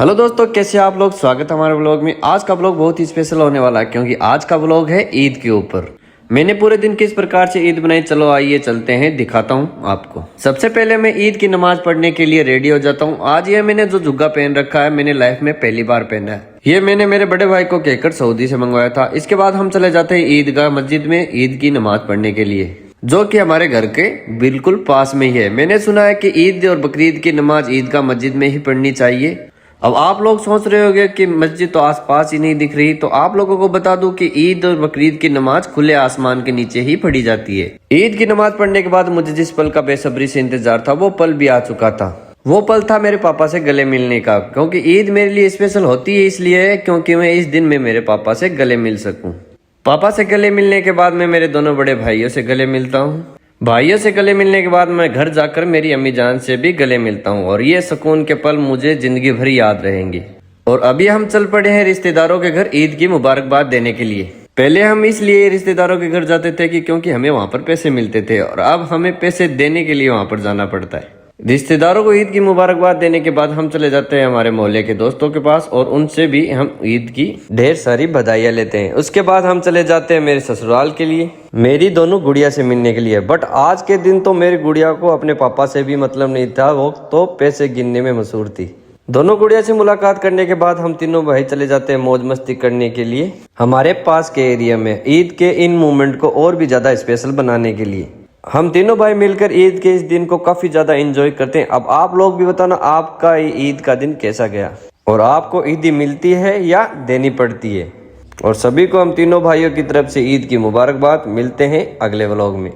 Hello दोस्तों, कैसे आप लोग। स्वागत है हमारे ब्लॉग में। आज का ब्लॉग बहुत ही स्पेशल होने वाला है क्योंकि आज का ब्लॉग है ईद के ऊपर। मैंने पूरे दिन किस प्रकार से ईद बनाई, चलो आइए चलते हैं, दिखाता हूँ आपको। सबसे पहले मैं ईद की नमाज पढ़ने के लिए रेडी हो जाता हूँ। आज ये मैंने जो जुग्गा पहन रखा है, मैंने लाइफ में पहली बार पहना है। ये मैंने मेरे बड़े भाई को कहकर सऊदी से मंगवाया था। इसके बाद हम चले जाते हैं ईदगाह मस्जिद में ईद की नमाज पढ़ने के लिए, जो कि हमारे घर के बिल्कुल पास में ही है। मैंने सुना है कि ईद और बकरीद की नमाज ईदगाह मस्जिद में ही पढ़नी चाहिए। अब आप लोग सोच रहे होंगे कि मस्जिद तो आसपास ही नहीं दिख रही, तो आप लोगों को बता दूं कि ईद और बकरीद की नमाज खुले आसमान के नीचे ही पढ़ी जाती है। ईद की नमाज पढ़ने के बाद मुझे जिस पल का बेसब्री से इंतजार था, वो पल भी आ चुका था। वो पल था मेरे पापा से गले मिलने का, क्योंकि ईद मेरे लिए स्पेशल होती है इसलिए क्योंकि मैं इस दिन में मेरे पापा से गले मिल सकूं। पापा से गले मिलने के बाद मैं मेरे दोनों बड़े भाइयों से गले मिलता हूँ। भाइयों से गले मिलने के बाद मैं घर जाकर मेरी अम्मी जान से भी गले मिलता हूँ, और ये सुकून के पल मुझे जिंदगी भर याद रहेंगे। और अभी हम चल पड़े हैं रिश्तेदारों के घर ईद की मुबारकबाद देने के लिए। पहले हम इसलिए रिश्तेदारों के घर जाते थे कि क्योंकि हमें वहां पर पैसे मिलते थे, और अब हमें पैसे देने के लिए वहां पर जाना पड़ता है। रिश्तेदारों को ईद की मुबारकबाद देने के बाद हम चले जाते हैं हमारे मोहल्ले के दोस्तों के पास, और उनसे भी हम ईद की ढेर सारी बधाइयां लेते हैं। उसके बाद हम चले जाते हैं मेरे ससुराल के लिए, मेरी दोनों गुड़िया से मिलने के लिए। बट आज के दिन तो मेरी गुड़िया को अपने पापा से भी मतलब नहीं था, वो तो पैसे गिनने में मशहूर थी। दोनों गुड़िया से मुलाकात करने के बाद हम तीनों भाई चले जाते हैं मौज मस्ती करने के लिए हमारे पास के एरिया में, ईद के इन मोमेंट को और भी ज्यादा स्पेशल बनाने के लिए। हम तीनों भाई मिलकर ईद के इस दिन को काफी ज्यादा एंजॉय करते हैं। अब आप लोग भी बताना आपका ईद का दिन कैसा गया, और आपको ईदी मिलती है या देनी पड़ती है। और सभी को हम तीनों भाइयों की तरफ से ईद की मुबारकबाद। मिलते हैं अगले व्लॉग में।